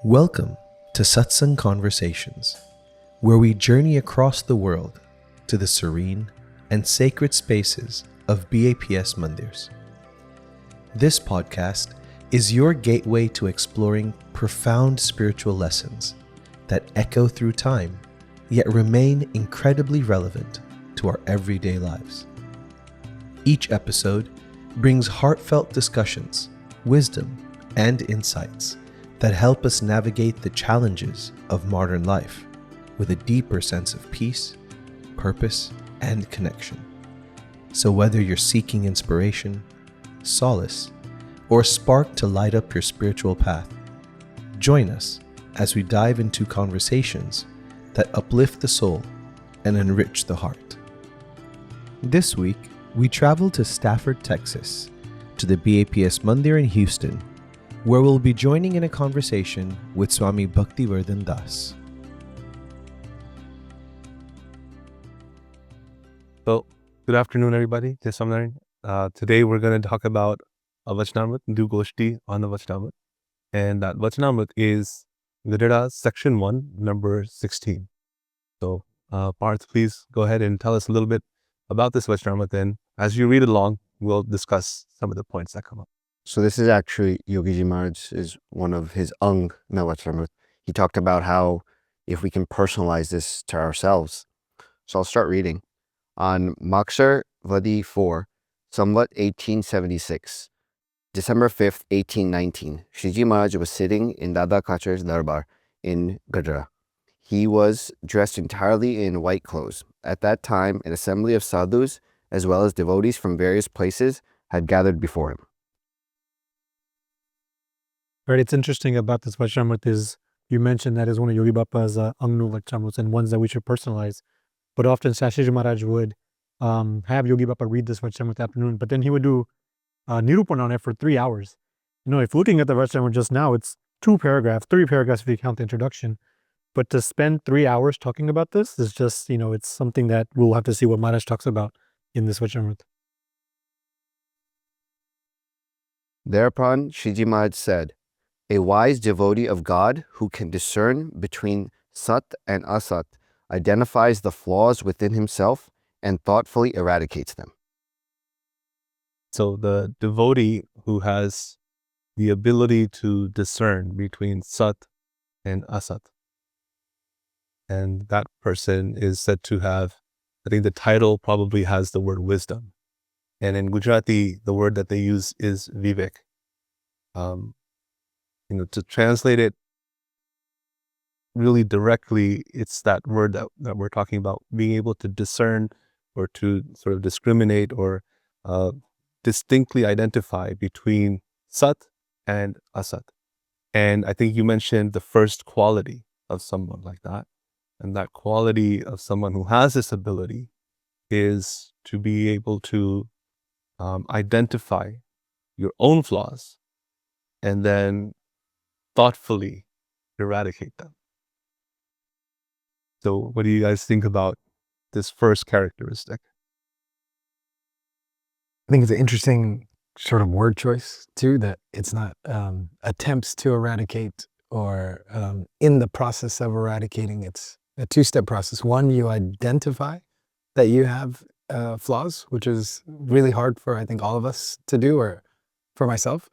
Welcome to Satsang Conversations, where we journey across the world to the serene and sacred spaces of BAPS Mandirs. This podcast is your gateway to exploring profound spiritual lessons that echo through time, yet remain incredibly relevant to our everyday lives. Each episode brings heartfelt discussions, wisdom, and insights that help us navigate the challenges of modern life with a deeper sense of peace, purpose, and connection. So whether you're seeking inspiration, solace, or a spark to light up your spiritual path, join us as we dive into conversations that uplift the soul and enrich the heart. This week, we travel to Stafford, Texas, to the BAPS Mandir in Houston, where we'll be joining in a conversation with Swami Bhaktivardhandas. So, good afternoon, everybody. Jai Swaminarayan. Today, we're going to talk about a Vachanamrut, do Goshti on the Vachanamrut. And that Vachanamrut is Gadhada Section 1, number 16. So, Parth, please go ahead and tell us a little bit about this Vachanamrut. And as you read along, we'll discuss some of the points that come up. So this is actually Yogiji Maharaj is one of his in the Vachanamrut. He talked about how if we can personalize this to ourselves. So I'll start reading. On Makshar Vadi 4, Samvat 1876, December 5th, 1819, Shiji Maharaj was sitting in Alaiya Khachar's darbar in Gadhada. He was dressed entirely in white clothes. At that time, an assembly of sadhus, as well as devotees from various places, had gathered before him. Right, it's interesting about this Vachanamrut is you mentioned that is one of Yogi Bapa's Angnu Vachanamruts and ones that we should personalize. But often Shashiji Maharaj would have Yogi Bapa read this Vachanamrut afternoon, but then he would do Nirupan on it for 3 hours. You know, if looking at the Vachanamrut just now, it's 3 paragraphs if you count the introduction. But to spend 3 hours talking about this is just, you know, it's something that we'll have to see what Maharaj talks about in this Vachanamrut. Thereupon Shiji Maharaj said, a wise devotee of God who can discern between sat and asat identifies the flaws within himself and thoughtfully eradicates them. So the devotee who has the ability to discern between sat and asat, and that person is said to have, I think the title probably has the word wisdom. And in Gujarati, the word that they use is Vivek. To translate it really directly, it's that word that we're talking about, being able to discern or to sort of discriminate or distinctly identify between sat and asat. And I think you mentioned the first quality of someone like that. And that quality of someone who has this ability is to be able to identify your own flaws and then thoughtfully eradicate them. So what do you guys think about this first characteristic? I think it's an interesting sort of word choice too, that it's not attempts to eradicate or in the process of eradicating. It's a 2-step process. One, you identify that you have flaws, which is really hard for, I think, all of us to do, or for myself.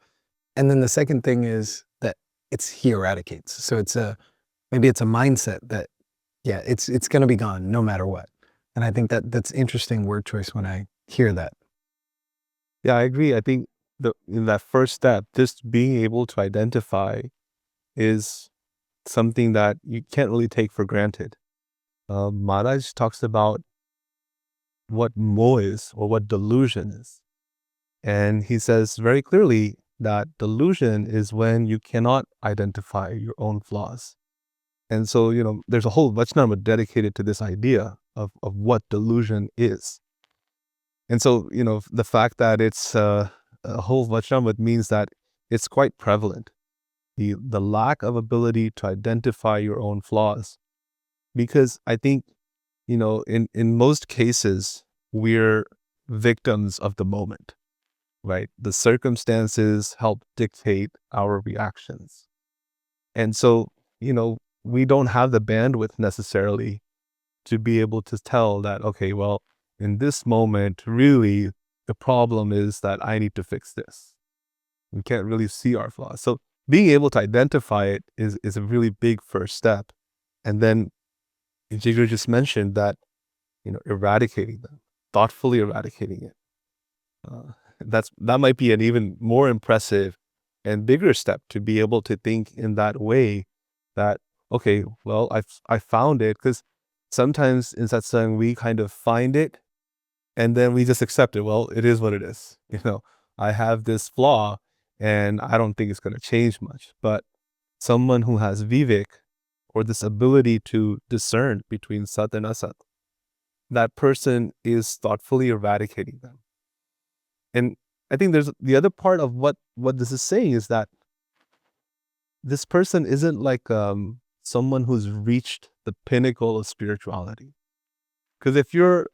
And then the second thing is that he eradicates. So maybe it's a mindset that, yeah, it's going to be gone no matter what. And I think that's interesting word choice when I hear that. Yeah, I agree. I think in that first step, just being able to identify is something that you can't really take for granted. Maharaj talks about what moh is, or what delusion is. And he says very clearly that delusion is when you cannot identify your own flaws. And so, there's a whole Vachanamrut dedicated to this idea of what delusion is. And so, the fact that it's a whole Vachanamrut means that it's quite prevalent. The lack of ability to identify your own flaws. Because I think, in most cases, we're victims of the moment, right? The circumstances help dictate our reactions. And so, we don't have the bandwidth necessarily to be able to tell that, okay, well, in this moment, really, the problem is that I need to fix this. We can't really see our flaws. So being able to identify it is a really big first step. And then Jigar just mentioned that, eradicating them, thoughtfully eradicating it. That might be an even more impressive and bigger step, to be able to think in that way, that, okay, well, I found it, because sometimes in satsang we kind of find it and then we just accept it. Well, it is what it is. I have this flaw and I don't think it's going to change much. But someone who has Vivek, or this ability to discern between sat and asat, that person is thoughtfully eradicating them. And I think there's the other part of what this is saying is that this person isn't like someone who's reached the pinnacle of spirituality. Because if you're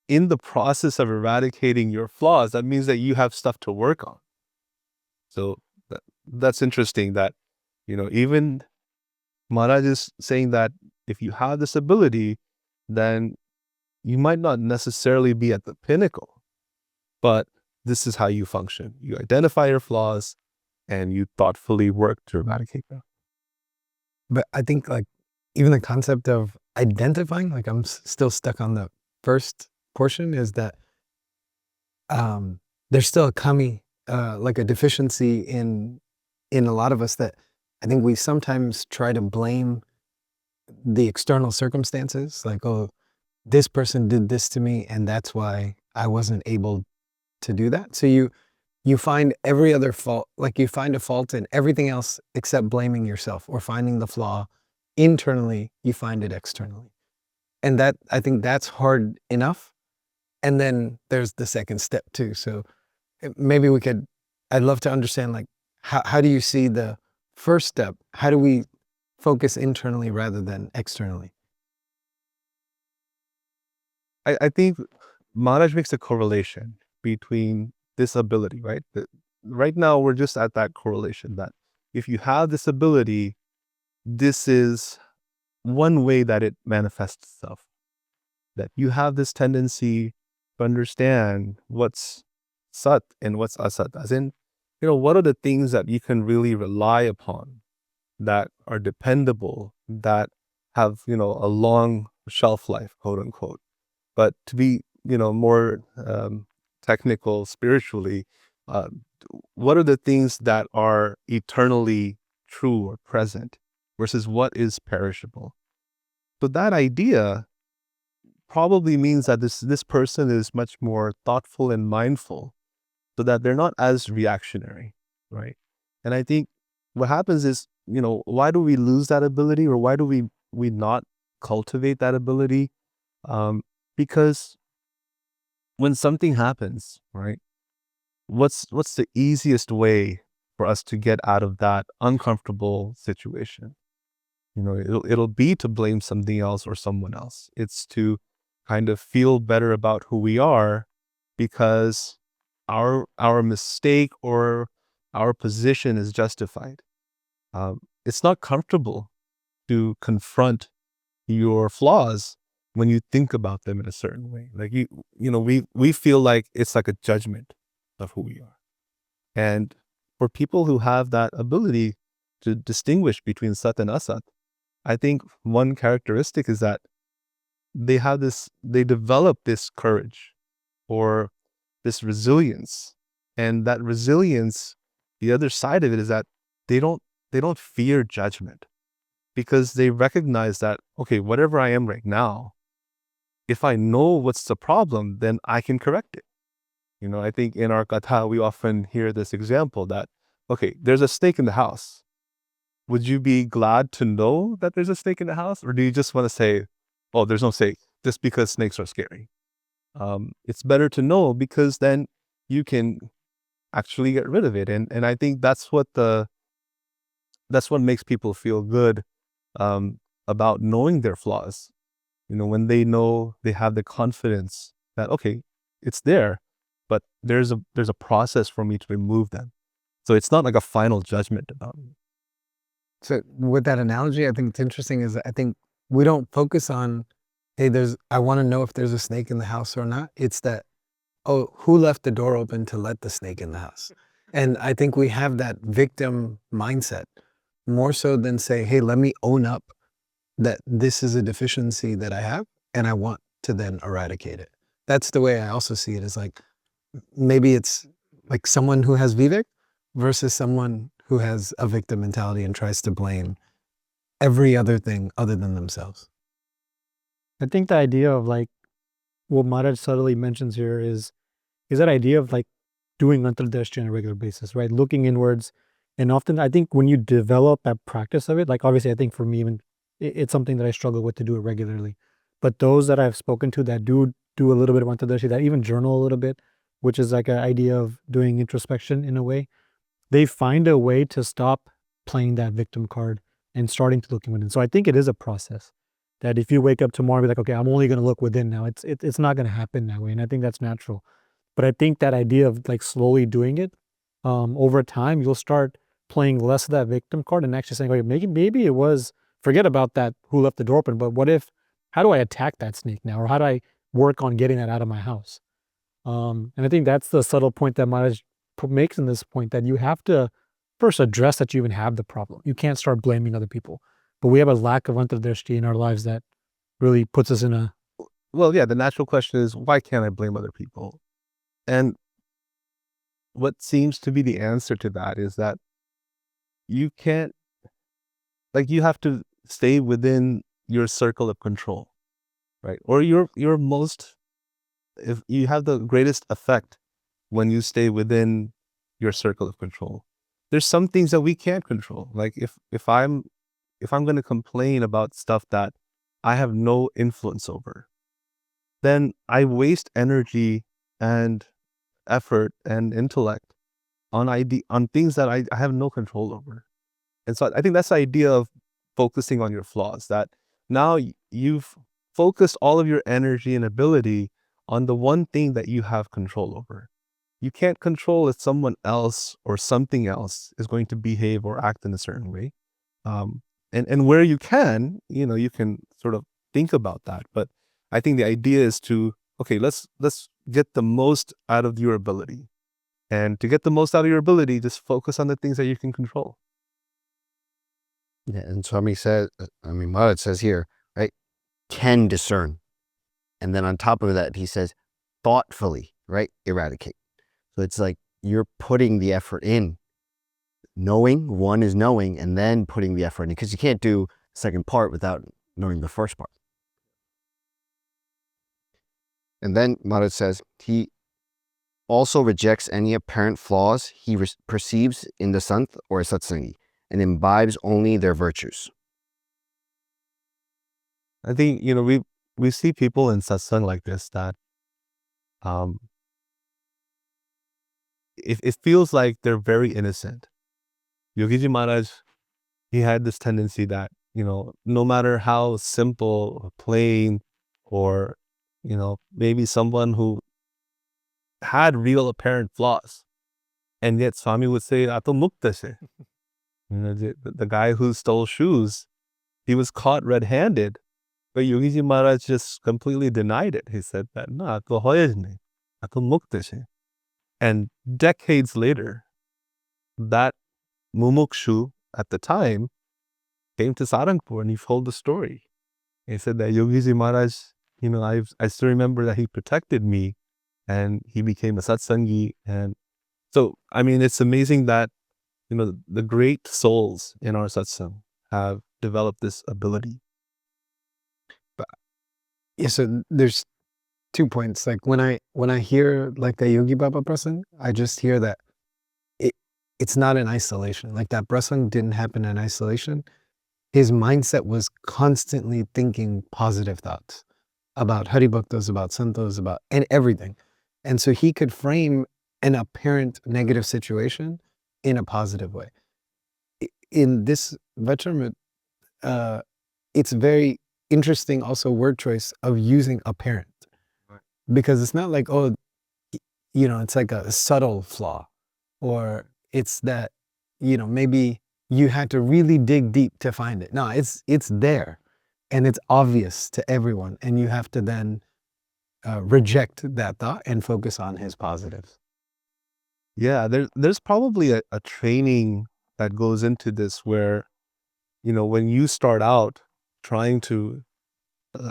in the process of eradicating your flaws, that means that you have stuff to work on. So that's interesting that, even Maharaj is saying that if you have this ability, then you might not necessarily be at the pinnacle, but this is how you function. You identify your flaws and you thoughtfully work to eradicate them. But I think like even the concept of identifying, like I'm still stuck on the first portion, is that there's still a kami, like a deficiency in a lot of us, that I think we sometimes try to blame the external circumstances, like, oh, this person did this to me and that's why I wasn't able to do that. So you find every other fault, like you find a fault in everything else except blaming yourself or finding the flaw internally, you find it externally. And that, I think that's hard enough. And then there's the second step too. So maybe I'd love to understand, like, how do you see the first step? How do we focus internally rather than externally? I think Maharaj makes a correlation between this ability, right? Right now, we're just at that correlation that if you have this ability, this is one way that it manifests itself. That you have this tendency to understand what's sat and what's asat. As in, what are the things that you can really rely upon, that are dependable, that have, a long shelf life, quote unquote. But to be, more technical spiritually, what are the things that are eternally true or present versus what is perishable? So that idea probably means that this person is much more thoughtful and mindful, so that they're not as reactionary, right? And I think what happens is, why do we lose that ability, or why do we not cultivate that ability? Because when something happens, right, what's the easiest way for us to get out of that uncomfortable situation? It'll be to blame something else or someone else. It's to kind of feel better about who we are, because our mistake or our position is justified. It's not comfortable to confront your flaws when you think about them in a certain way. Like we feel like it's like a judgment of who we are. And for people who have that ability to distinguish between sat and asat, I think one characteristic is that they develop this courage or this resilience. And that resilience, the other side of it is that they don't fear judgment, because they recognize that, okay, whatever I am right now, if I know what's the problem, then I can correct it. I think in our katha, we often hear this example that, okay, there's a snake in the house. Would you be glad to know that there's a snake in the house? Or do you just want to say, oh, there's no snake, just because snakes are scary? It's better to know, because then you can actually get rid of it. And I think that's what makes people feel good about knowing their flaws. When they know, they have the confidence that, okay, it's there, but there's a process for me to remove them. So it's not like a final judgment about me. So with that analogy, I think it's interesting is I think we don't focus on, hey, I want to know if there's a snake in the house or not. It's that, oh, who left the door open to let the snake in the house? And I think we have that victim mindset more so than say, hey, let me own up that this is a deficiency that I have and I want to then eradicate it. That's the way I also see it, is like, maybe it's like someone who has Vivek versus someone who has a victim mentality and tries to blame every other thing other than themselves. I think the idea of like what Maharaj subtly mentions here is that idea of like doing antardrashti on a regular basis, right? Looking inwards. And often I think when you develop a practice of it, like obviously I think for me even it's something that I struggle with to do it regularly. But those that I've spoken to that do a little bit of antardrashti, that even journal a little bit, which is like an idea of doing introspection in a way, they find a way to stop playing that victim card and starting to look within. So I think it is a process that if you wake up tomorrow and be like, okay, I'm only going to look within now, it's not going to happen that way. And I think that's natural. But I think that idea of like slowly doing it, over time, you'll start playing less of that victim card and actually saying, okay, maybe it was, forget about that who left the door open, but what if, how do I attack that snake now? Or how do I work on getting that out of my house? And I think that's the subtle point that Maharaj makes in this point, that you have to first address that you even have the problem. You can't start blaming other people. But we have a lack of antardrashti in our lives that really puts us in a... Well, yeah, the natural question is, why can't I blame other people? And what seems to be the answer to that is that you can't, like, you have to stay within your circle of control, right? Or your most, if you have the greatest effect when you stay within your circle of control. There's some things that we can't control. Like if I'm going to complain about stuff that I have no influence over, then I waste energy and effort and intellect on things that I have no control over. And so I think that's the idea of focusing on your flaws, that now you've focused all of your energy and ability on the one thing that you have control over. You can't control if someone else or something else is going to behave or act in a certain way. And where you can, you can sort of think about that. But I think the idea is to, okay, let's get the most out of your ability. And to get the most out of your ability, just focus on the things that you can control. Yeah, and Swami says, Maharaj says here, right, can discern. And then on top of that, he says, thoughtfully, right, eradicate. So it's like you're putting the effort in. Knowing, one is knowing, and then putting the effort in, because you can't do the second part without knowing the first part. And then Maharaj says, he also rejects any apparent flaws he perceives in the sant or a satsangi, and imbibes only their virtues. I think, we see people in satsang like this that it feels like they're very innocent. Yogiji Maharaj, he had this tendency that, no matter how simple or plain or, maybe someone who had real apparent flaws, and yet Swami would say, "Ato mukta se." The guy who stole shoes, he was caught red-handed, but Yogiji Maharaj just completely denied it. He said that, "No, ato hoyaj nahi, ato mukta se." And decades later, that mumukshu at the time came to Sarangpur and he told the story. He said that Yogiji Maharaj, I still remember that he protected me and he became a satsangi. And so, it's amazing that, the great souls in our satsang have developed this ability. Yeah, so there's 2 points. Like when I hear like the Yogi Baba prasang, I just hear that it's not in isolation. Like that prasang didn't happen in isolation. His mindset was constantly thinking positive thoughts about Hari Bhaktas, about Santos, and everything. And so he could frame an apparent negative situation in a positive way. In this Vachanamrut, it's very interesting also word choice of using apparent. Because it's not like, it's like a subtle flaw, or it's that, maybe you had to really dig deep to find it. No, it's there, and it's obvious to everyone, and you have to then reject that thought and focus on his positives. Yeah, there's probably a training that goes into this where, when you start out trying to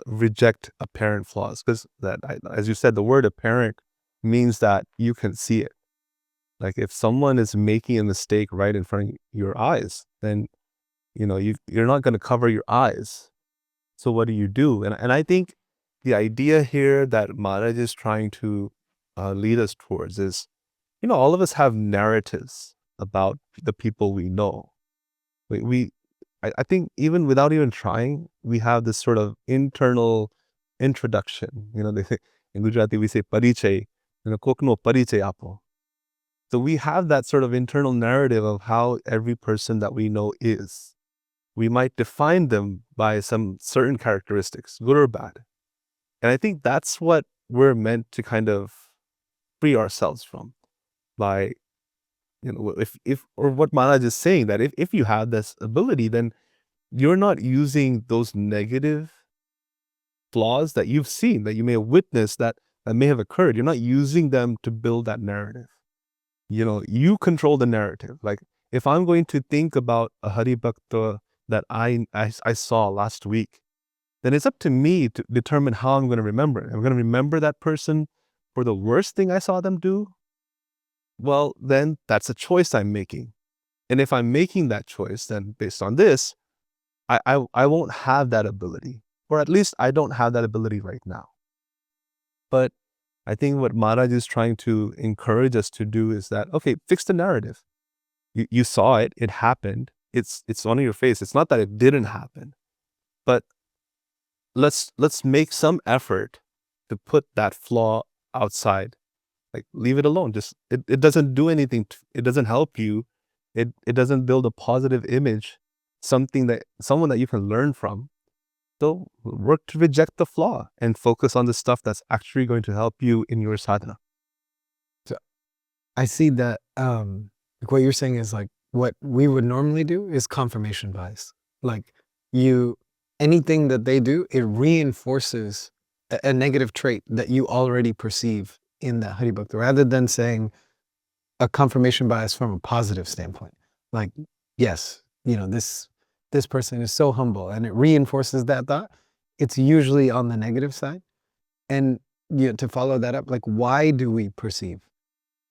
reject apparent flaws, because as you said, the word apparent means that you can see it. Like if someone is making a mistake right in front of your eyes, then you're not going to cover your eyes. So what do you do? And I think the idea here that Maharaj is trying to lead us towards is, all of us have narratives about the people we know. I think even without even trying, we have this sort of internal introduction. They say, in Gujarati we say parichay, kokno parichay apo. So we have that sort of internal narrative of how every person that we know is. We might define them by some certain characteristics, good or bad. And I think that's what we're meant to kind of free ourselves from by, if or what Maharaj is saying, that if you have this ability, then you're not using those negative flaws that you've seen, that you may have witnessed, that may have occurred. You're not using them to build that narrative. You control the narrative. Like if I'm going to think about a Hari Bhakta that I saw last week, then it's up to me to determine how I'm going to remember it. I'm going to remember that person for the worst thing I saw them do. Well, then that's a choice I'm making. And if I'm making that choice, then based on this, I won't have that ability, or at least I don't have that ability right now. But I think what Maharaj is trying to encourage us to do is that, okay, fix the narrative. You saw it, it happened, it's on your face. It's not that it didn't happen, but let's make some effort to put that flaw outside. Like leave it alone. Just it doesn't do anything. It doesn't help you. It doesn't build a positive image, someone that you can learn from. So work to reject the flaw and focus on the stuff that's actually going to help you in your sadhana. So I see that like what you're saying is like what we would normally do is confirmation bias. Like anything that they do, it reinforces a negative trait that you already perceive in that Hari Bhakta, rather than saying a confirmation bias from a positive standpoint. Like, yes, this person is so humble, and it reinforces that thought. It's usually on the negative side. And to follow that up, like, why do we perceive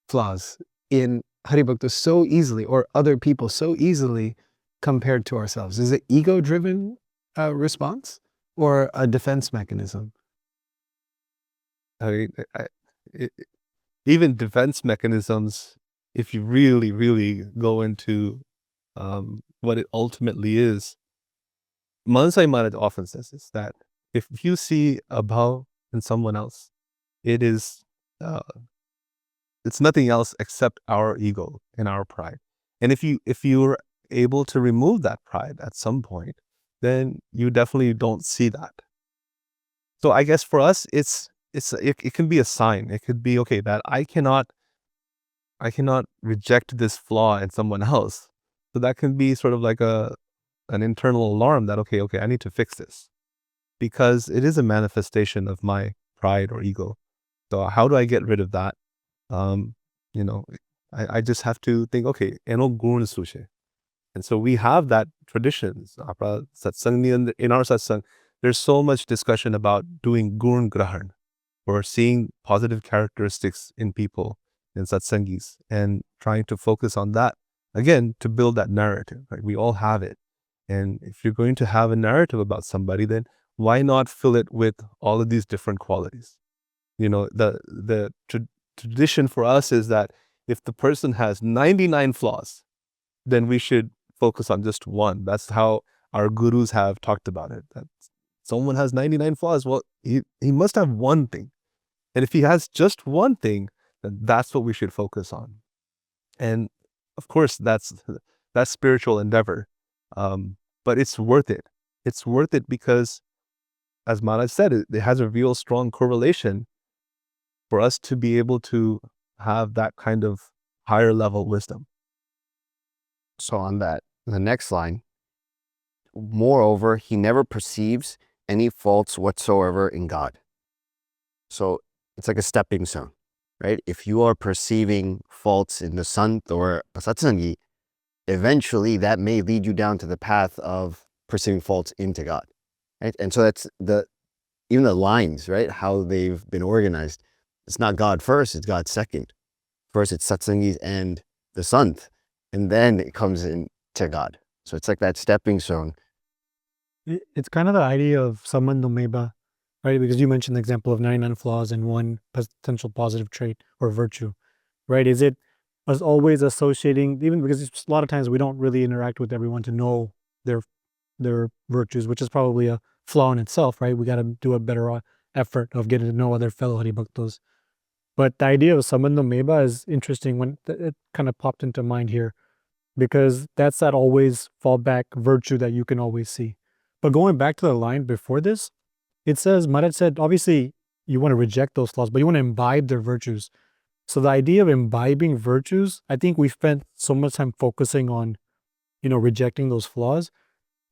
flaws in Hari Bhakta so easily, or other people so easily compared to ourselves? Is it ego-driven response or a defense mechanism? Even defense mechanisms, if you really, really go into what it ultimately is, Mansai Maharaj often says this, that if you see a bhav in someone else, it's nothing else except our ego and our pride. And if you're able to remove that pride at some point, then you definitely don't see that. So I guess for us, it can be a sign. It could be, okay, that I cannot reject this flaw in someone else. So that can be sort of like an internal alarm that, okay, I need to fix this, because it is a manifestation of my pride or ego. So how do I get rid of that? I just have to think, okay, eno gun sushe. And so we have that tradition. Satsang, in our satsang, there's so much discussion about doing gun grahan, or seeing positive characteristics in people, in satsangis, and trying to focus on that, again, to build that narrative. Right? We all have it. And if you're going to have a narrative about somebody, then why not fill it with all of these different qualities? The tradition for us is that if the person has 99 flaws, then we should focus on just one. That's how our gurus have talked about it. That someone has 99 flaws. Well, he must have one thing. And if he has just one thing, then that's what we should focus on. And of course, that's spiritual endeavor. But it's worth it. It's worth it because, as Maharaj said, it has a real strong correlation for us to be able to have that kind of higher level wisdom. So on that, The next line, moreover, he never perceives any faults whatsoever in God. So it's like a stepping stone, right? If you are perceiving faults in the sant or a satsangi, eventually that may lead you down to the path of perceiving faults into God, right? And so that's even the lines, right? How they've been organized. It's not God first, it's God second. First it's satsangis and the sant, and then it comes into God. So it's like that stepping stone. It's kind of the idea of sambandha meba, right? Because you mentioned the example of 99 flaws and one potential positive trait or virtue, right? Is it us always associating, even because a lot of times we don't really interact with everyone to know their virtues, which is probably a flaw in itself, right? We got to do a better effort of getting to know other fellow Haribhaktas. But the idea of sambandha meba is interesting when it kind of popped into mind here, because that's that always fallback virtue that you can always see. But going back to the line before this, it says, Maharaj said, obviously you want to reject those flaws, but you want to imbibe their virtues. So the idea of imbibing virtues, I think we spent so much time focusing on, rejecting those flaws.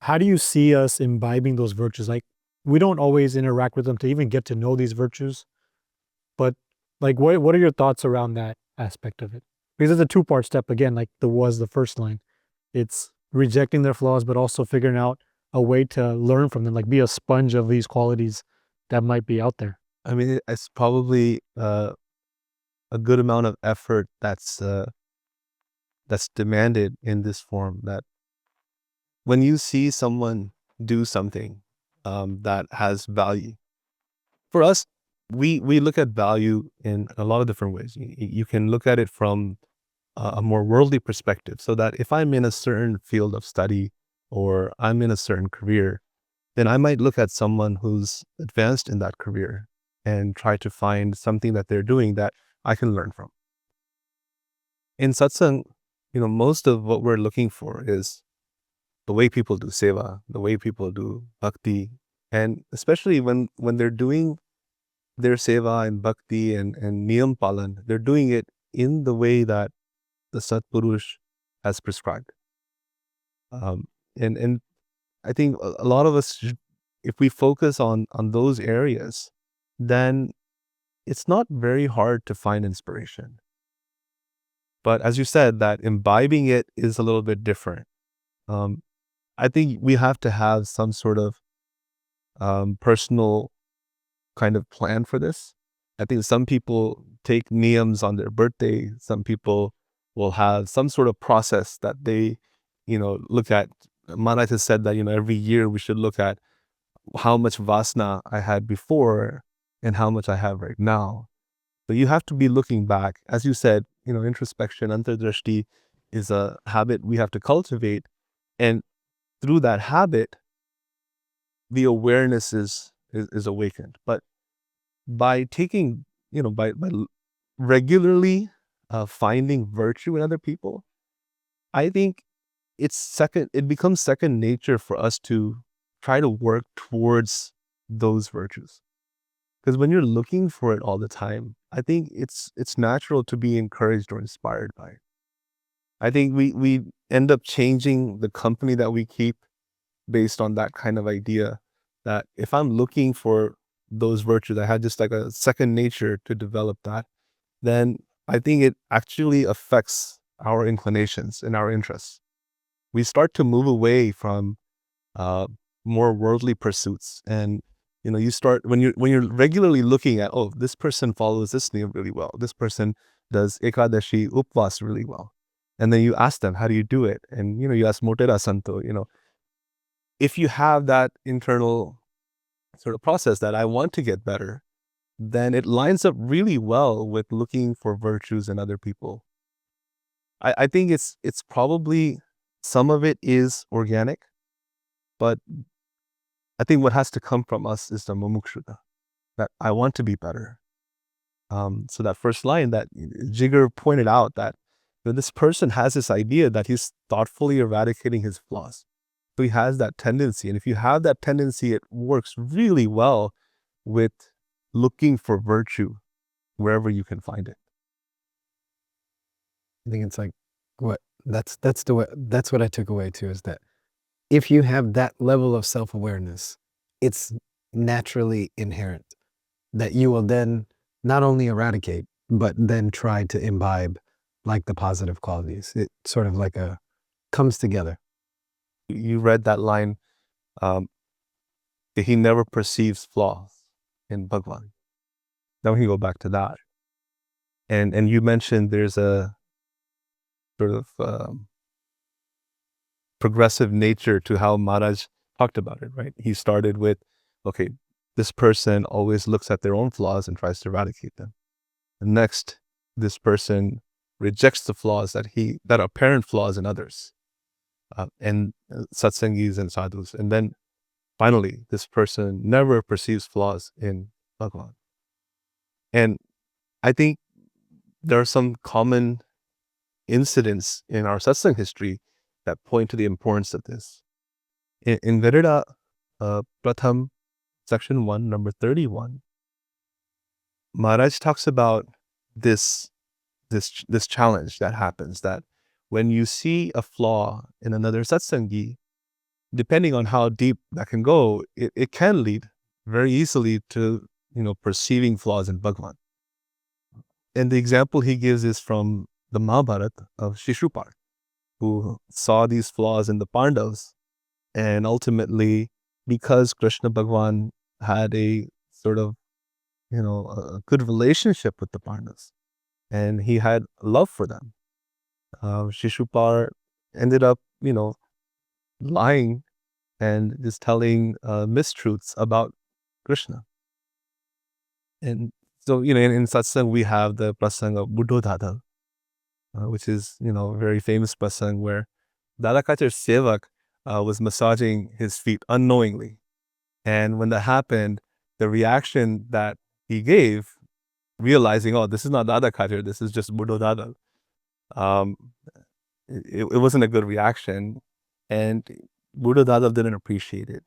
How do you see us imbibing those virtues? Like, we don't always interact with them to even get to know these virtues. But like, what are your thoughts around that aspect of it? Because it's a two-part step again, like the first line. It's rejecting their flaws, but also figuring out a way to learn from them, like be a sponge of these qualities that might be out there. I mean, it's probably a good amount of effort that's demanded in this form. That when you see someone do something that has value, for us, we look at value in a lot of different ways. You can look at it from a more worldly perspective, so that if I'm in a certain field of study or I'm in a certain career, then I might look at someone who's advanced in that career and try to find something that they're doing that I can learn from. In satsang, most of what we're looking for is the way people do seva, the way people do bhakti, and especially when they're doing their seva and bhakti and niyam palan, they're doing it in the way that the Satpurush has prescribed. And I think a lot of us, if we focus on those areas, then it's not very hard to find inspiration. But as you said, that imbibing it is a little bit different. I think we have to have some sort of personal kind of plan for this. I think some people take niyams on their birthday. Some people will have some sort of process that they, look at. Maharaj has said that, every year we should look at how much vasana I had before and how much I have right now. So you have to be looking back. As you said, introspection, antardrashti is a habit we have to cultivate. And through that habit, the awareness is awakened. But by taking, by regularly finding virtue in other people, I think it becomes second nature for us to try to work towards those virtues. Because when you're looking for it all the time, I think it's natural to be encouraged or inspired by it. I think we end up changing the company that we keep based on that kind of idea, that if I'm looking for those virtues, I had just like a second nature to develop that, then I think it actually affects our inclinations and our interests. We start to move away from more worldly pursuits, and you start when you're regularly looking at, oh, this person follows this niyam really well, this person does ekadashi upvas really well, and then you ask them, how do you do it? And you ask Motera Santo, if you have that internal sort of process that I want to get better, then it lines up really well with looking for virtues in other people. I think it's probably, some of it is organic, but I think what has to come from us is the mumukshudha, that I want to be better. So that first line that Jigar pointed out, that this person has this idea that he's thoughtfully eradicating his flaws. So he has that tendency. And if you have that tendency, it works really well with looking for virtue wherever you can find it. I think it's like what That's what I took away too, is that if you have that level of self-awareness, it's naturally inherent that you will then not only eradicate, but then try to imbibe like the positive qualities. It sort of like comes together. You read that line, he never perceives flaws in Bhagwan. Now we can go back to that. And you mentioned there's a sort of progressive nature to how Maharaj talked about it, right? He started with, okay, this person always looks at their own flaws and tries to eradicate them. And next, this person rejects the flaws that are apparent flaws in others, and satsangis and sadhus. And then finally, this person never perceives flaws in Bhagwan. And I think there are some common incidents in our satsang history that point to the importance of this. In Gadhada Pratham, section 1, number 31, Maharaj talks about this challenge that happens, that when you see a flaw in another satsangi, depending on how deep that can go, it can lead very easily to perceiving flaws in Bhagwan. And the example he gives is from the Mahabharata of Shishupala, who saw these flaws in the Pandavas, and ultimately, because Krishna Bhagwan had a sort of a good relationship with the Pandavas, and he had love for them, Shishupala ended up lying and just telling mistruths about Krishna. And so in satsang we have the prasang of Bhudo Dadhal, which is a very famous prasang where Alaiya Khachar's sevak was massaging his feet unknowingly, and when that happened, the reaction that he gave, realizing, oh, this is not Alaiya Khachar, this is just Bhudo Dadhal, it wasn't a good reaction, and Bhudo Dadhal didn't appreciate it.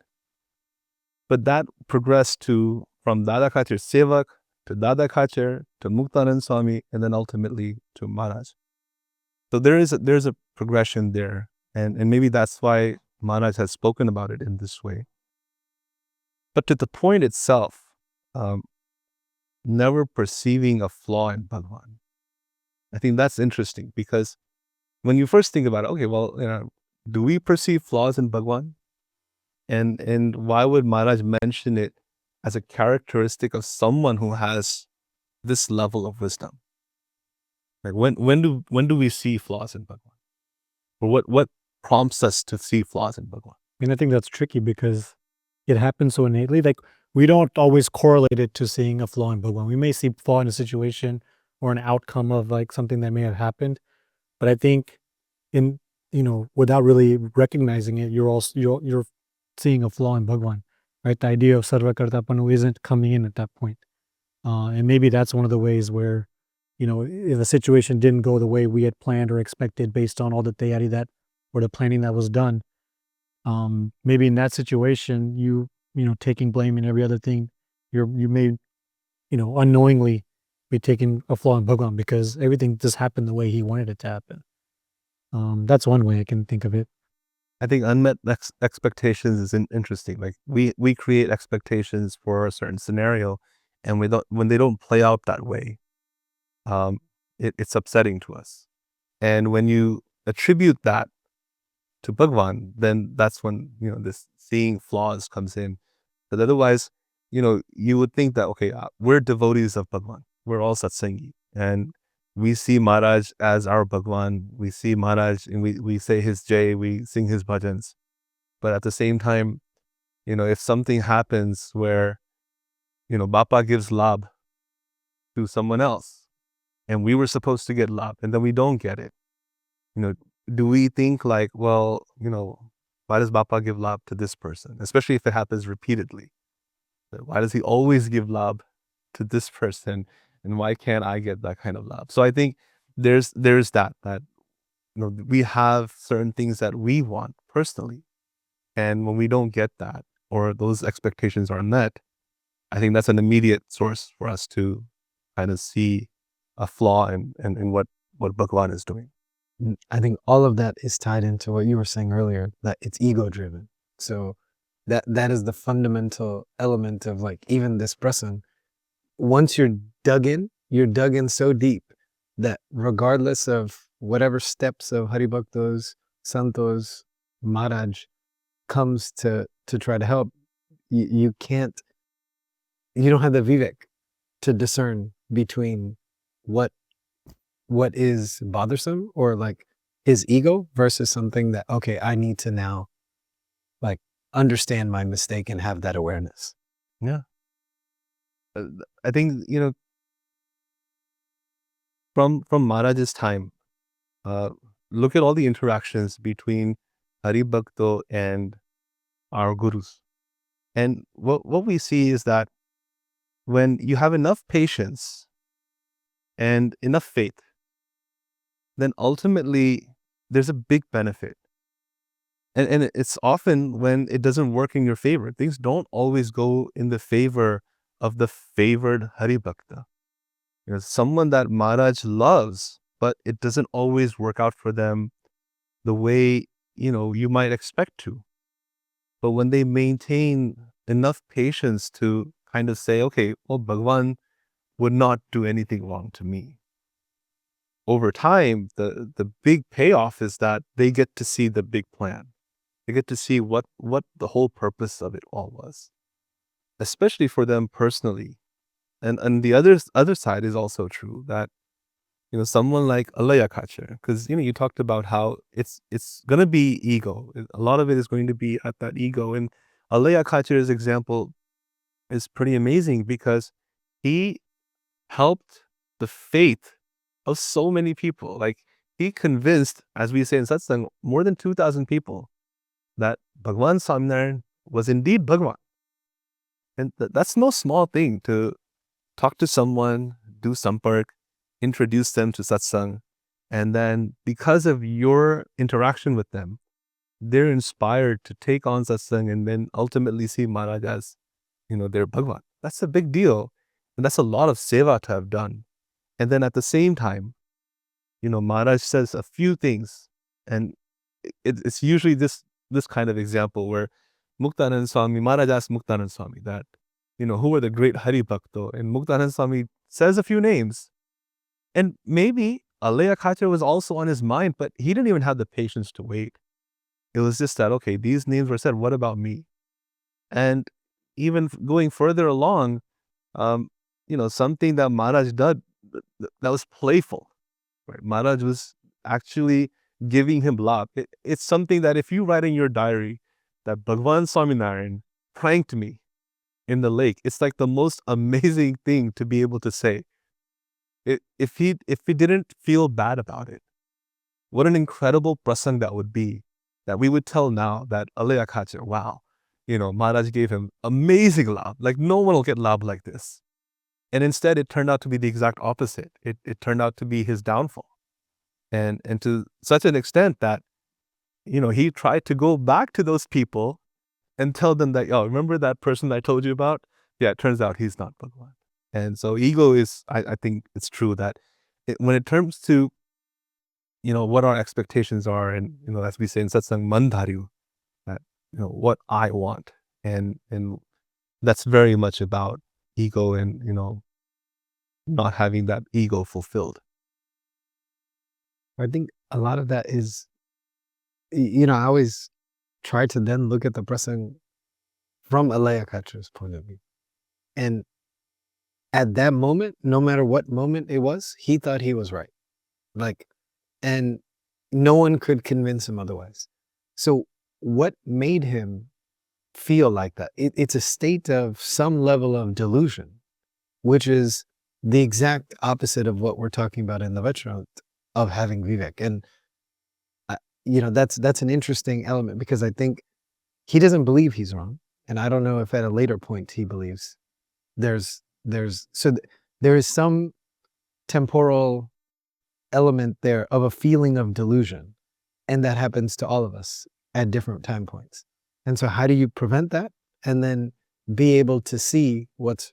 But that progressed from Alaiya Khachar's sevak to Alaiya Khachar to Nishkulanand Swami, and then ultimately to Maharaj. So there's a progression there, and maybe that's why Maharaj has spoken about it in this way. But to the point itself, never perceiving a flaw in Bhagwan, I think that's interesting, because when you first think about it, okay, well, do we perceive flaws in Bhagwan? And why would Maharaj mention it as a characteristic of someone who has this level of wisdom? Like when do we see flaws in Bhagwan? Or what prompts us to see flaws in Bhagwan? I think that's tricky because it happens so innately. Like, we don't always correlate it to seeing a flaw in Bhagwan. We may see flaw in a situation or an outcome of like something that may have happened, but I think without really recognizing it, you're seeing a flaw in Bhagwan, right? The idea of sarvakartapanu isn't coming in at that point. And maybe that's one of the ways where, if a situation didn't go the way we had planned or expected based on all the tyare or the planning that was done, maybe in that situation, taking blame and every other thing, you may, unknowingly be taking a flaw in Bhagwan because everything just happened the way he wanted it to happen. That's one way I can think of it. I think unmet expectations is interesting. Like we create expectations for a certain scenario, and when they don't play out that way, it's upsetting to us. And when you attribute that to Bhagwan, then that's when this seeing flaws comes in. But otherwise, you would think that, okay, we're devotees of Bhagwan, we're all satsangi, and we see Maharaj as our Bhagwan. We see Maharaj and we say his jai, we sing his bhajans. But at the same time, if something happens where, Bapa gives labh to someone else, and we were supposed to get labh, and then we don't get it, do we think like, well, why does Bapa give labh to this person? Especially if it happens repeatedly. Why does he always give labh to this person? And why can't I get that kind of labh? So I think there's that we have certain things that we want personally. And when we don't get that, or those expectations are met, I think that's an immediate source for us to kind of see a flaw in what Bhagwan is doing. I think all of that is tied into what you were saying earlier, that it's ego driven. So that is the fundamental element of like even this person. Once you're dug in so deep that regardless of whatever steps of Haribhaktos, Santos, Maharaj comes to try to help, you don't have the Vivek to discern between what is bothersome or like his ego versus something that, okay, I need to now like understand my mistake and have that awareness. Yeah. I think, from Maharaj's time, look at all the interactions between Haribhakto and our gurus. And what we see is that when you have enough patience and enough faith, then ultimately there's a big benefit. And it's often when it doesn't work in your favor. Things don't always go in the favor of the favored Haribhakta. Someone that Maharaj loves, but it doesn't always work out for them the way, you might expect to. But when they maintain enough patience to kind of say, okay, well, Bhagwan would not do anything wrong to me. Over time, the big payoff is that they get to see the big plan. They get to see what the whole purpose of it all was, especially for them personally. And the other side is also true, that someone like Alaiya Khachar, because you talked about how it's going to be ego. A lot of it is going to be at that ego. And Alaiya Khachar's example is pretty amazing because he helped the faith of so many people. Like, he convinced, as we say in satsang, more than 2,000 people that Bhagwan Swaminarayan was indeed Bhagwan. And that's no small thing, to talk to someone, do sampark, introduce them to satsang, and then because of your interaction with them, they're inspired to take on satsang and then ultimately see Maharaj as, their Bhagwan. That's a big deal. And that's a lot of seva to have done. And then at the same time, Maharaj says a few things, and it's usually this kind of example where Muktanand Swami, Maharaj asked Muktanand Swami that, who are the great Hari Bhakto? And Muktanand Swami says a few names. And maybe Alaiya Khachar was also on his mind, but he didn't even have the patience to wait. It was just that, okay, these names were said, what about me? And even going further along, something that Maharaj did that was playful, right? Maharaj was actually giving him love. It's something that if you write in your diary that Bhagwan Swaminarayan pranked me in the lake, it's like the most amazing thing to be able to say. If he didn't feel bad about it, what an incredible prasang that would be, that we would tell now that Alaiya Khachar, wow, Maharaj gave him amazing love. Like, no one will get love like this. And instead, it turned out to be the exact opposite. It turned out to be his downfall. And to such an extent that, he tried to go back to those people and tell them that, oh, remember that person I told you about? Yeah, it turns out he's not Bhagwan. And so ego is, I think it's true that when it comes to, what our expectations are, and, as we say in satsang, mandharyu, that, what I want. And that's very much about ego and, not having that ego fulfilled. I think a lot of that is, I always try to then look at the prasang from Alaiya Khachar's point of view. And at that moment, no matter what moment it was, he thought he was right. Like, and no one could convince him otherwise. So what made him feel like that? It's a state of some level of delusion, which is the exact opposite of what we're talking about in the Vachanamrut, of having Vivek. And that's an interesting element, because I think he doesn't believe he's wrong, and I don't know if at a later point he believes there is some temporal element there of a feeling of delusion, and that happens to all of us at different time points. And so how do you prevent that, and then be able to see what's,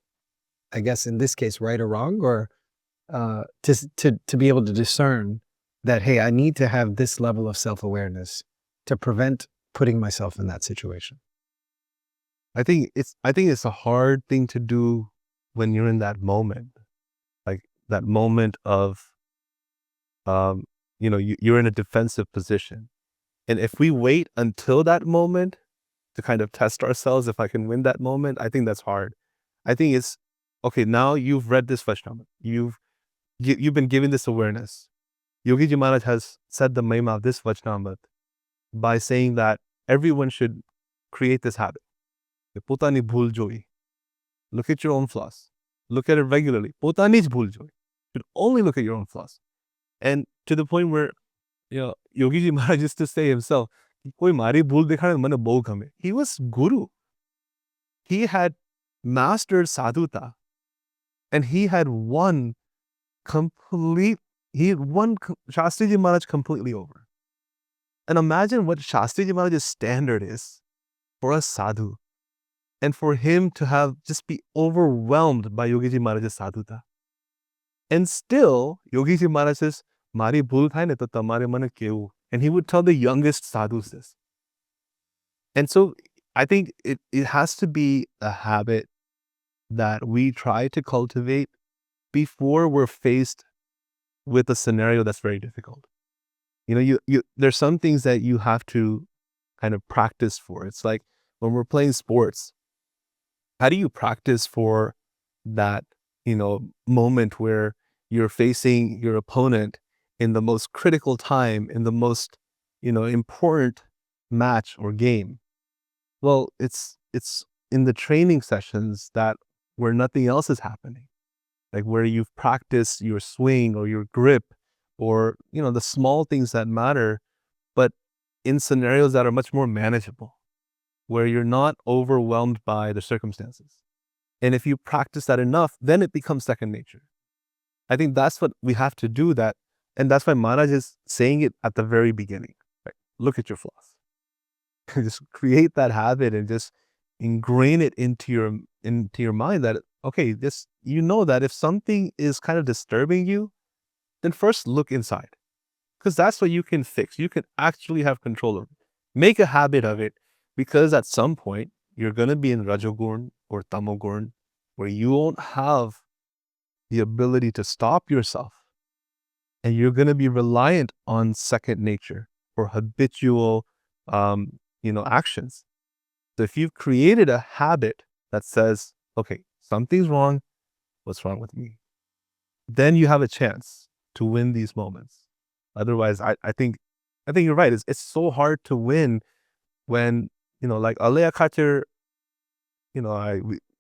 I guess in this case, right or wrong, or to be able to discern that, hey, I need to have this level of self-awareness to prevent putting myself in that situation? I think it's a hard thing to do when you're in that moment, like that moment of, you're in a defensive position. And if we wait until that moment to kind of test ourselves, if I can win that moment, I think that's hard. I think it's, okay, now you've read this Vachanamrut. You've been given this awareness. Yogiji Maharaj has said the Mahima of this Vachanamrut by saying that everyone should create this habit. Potani bhul joi. Look at your own flaws. Look at it regularly. Potani bhul joi. You should only look at your own flaws. And to the point where, Yogiji Maharaj used to say himself, "Koi mari bhul dekhane mane bahut kame." He was guru. He had mastered sadhuta, and he had won Shastriji Maharaj completely over. And imagine what Shastriji Maharaj's standard is for a sadhu, and for him to have just be overwhelmed by Yogiji Maharaj's sadhuta. And still, Yogiji Maharaj says, "Mari bhul thai ne to tamare mane keu." And he would tell the youngest sadhus this. And so I think it has to be a habit that we try to cultivate before we're faced with a scenario that's very difficult. There's some things that you have to kind of practice for. It's like when we're playing sports, how do you practice for that, moment where you're facing your opponent in the most critical time, in the most, important match or game? Well, it's in the training sessions that where nothing else is happening, like where you've practiced your swing or your grip, or the small things that matter, but in scenarios that are much more manageable, where you're not overwhelmed by the circumstances. And if you practice that enough, then it becomes second nature. I think that's what we have to do, that, and that's why Maharaj is saying it at the very beginning. Right? Look at your flaws. Just create that habit and just ingrain it into your mind that, okay, this, that if something is kind of disturbing you, then first look inside, because that's what you can fix. You can actually have control over it. Make a habit of it, because at some point you're going to be in Rajogun or Tamogun, where you won't have the ability to stop yourself, and you're going to be reliant on second nature or habitual actions. So if you've created a habit that says, okay, something's wrong, what's wrong with me? Then you have a chance to win these moments. Otherwise, I think you're right. It's so hard to win when, like Alaiya Khachar,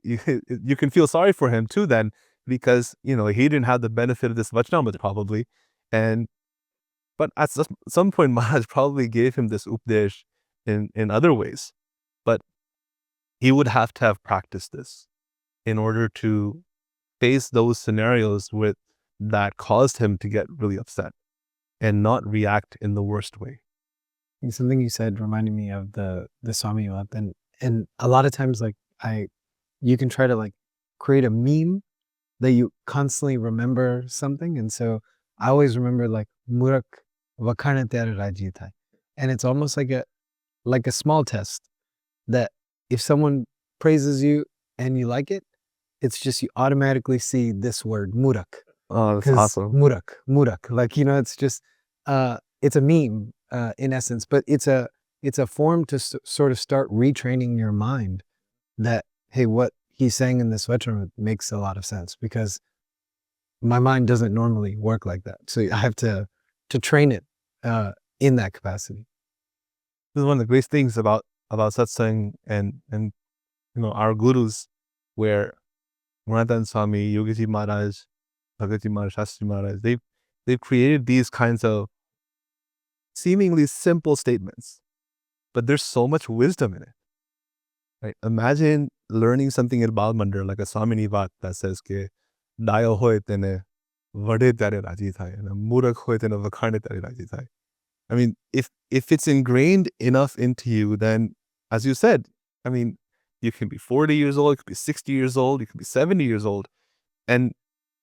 you can feel sorry for him too then, because, he didn't have the benefit of this Vachanamrut probably. But at some point, Maharaj probably gave him this updesh in other ways. But he would have to have practiced this in order to face those scenarios that caused him to get really upset and not react in the worst way. And something you said reminded me of the Swamini Vat, and a lot of times, like, you can try to like create a meme that you constantly remember something, and so I always remember like Murkh, vakhane tyare, and it's almost like a small test that if someone praises you and you like it, it's just you automatically see this word Murkh. Oh, that's awesome. Murkh, like, it's just it's a meme in essence, but it's a form to sort of start retraining your mind that, hey, what he's saying in this Vachanamrut makes a lot of sense, because my mind doesn't normally work like that. So I have to train it in that capacity. This is one of the great things about satsang and our gurus, where Gunatitanand Swami, Yogiji Maharaj, Bhagatji Maharaj, Shastriji Maharaj, they've created these kinds of seemingly simple statements, but there's so much wisdom in it. Right? Imagine learning something in Bal Mandir, like a Swamini Vat that says ke dayo hoy tene vade tyare raji thai, and Murkh hoy tene vakhane tyare raji thai. I mean, if it's ingrained enough into you, then, as you said, I mean, you can be 40 years old, you could be 60 years old, you could be 70 years old, and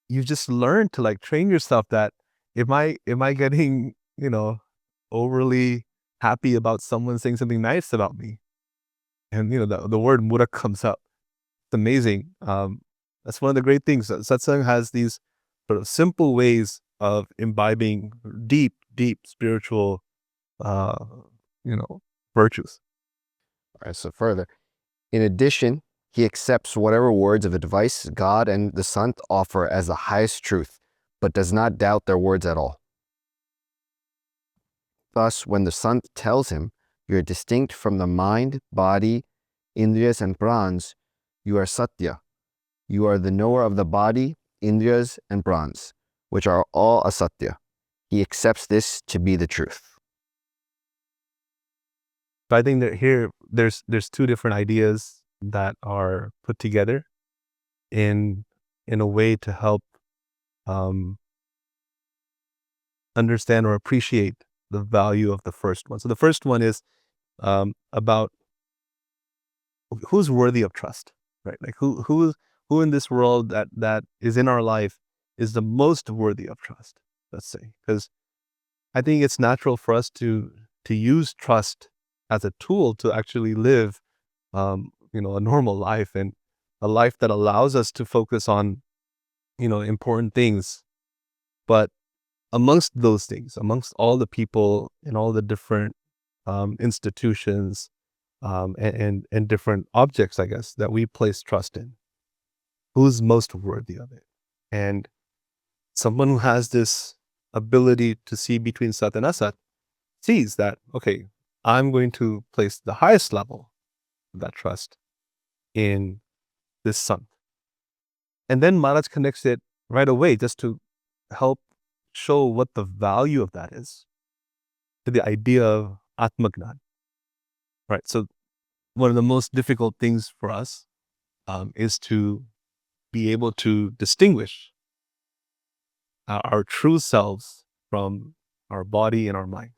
you just learn to like train yourself that am I getting, overly happy about someone saying something nice about me? And the word Murkh comes up. It's amazing. That's one of the great things. Satsang has these sort of simple ways of imbibing deep spiritual, virtues. All right, so further. In addition, he accepts whatever words of advice God and the Sant offer as the highest truth, but does not doubt their words at all. Thus, when the Sant tells him, you are distinct from the mind, body, indriyas, and prans, you are Satya. You are the knower of the body, indriyas, and prans, which are all asatya. He accepts this to be the truth. So I think that here there's two different ideas that are put together in a way to help understand or appreciate the value of the first one. So the first one is about who's worthy of trust, right? Like who in this world that is in our life is the most worthy of trust, let's say. Because I think it's natural for us to use trust as a tool to actually live a normal life, and a life that allows us to focus on important things. But amongst those things, amongst all the people and all the different institutions and different objects, I guess, that we place trust in, who's most worthy of it? And someone who has this ability to see between sat and asat sees that, okay, I'm going to place the highest level of that trust in this sant. And then Maharaj connects it right away just to help show what the value of that is to the idea of Atmagnan. Right. So one of the most difficult things for us is to be able to distinguish our true selves from our body and our mind,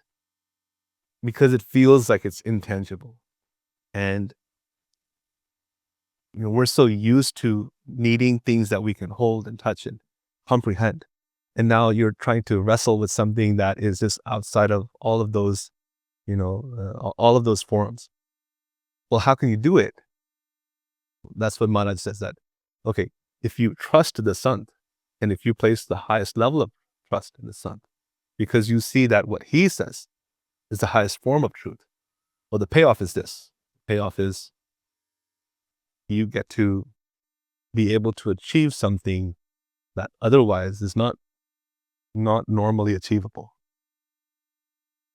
because it feels like it's intangible. And we're so used to needing things that we can hold and touch and comprehend. And now you're trying to wrestle with something that is just outside of all of those, all of those forms. Well, how can you do it? That's what Maharaj says, that, okay, if you trust the Sant, and if you place the highest level of trust in the Sant, because you see that what he says is the highest form of truth, well, the payoff is this. The payoff is you get to be able to achieve something that otherwise is not normally achievable.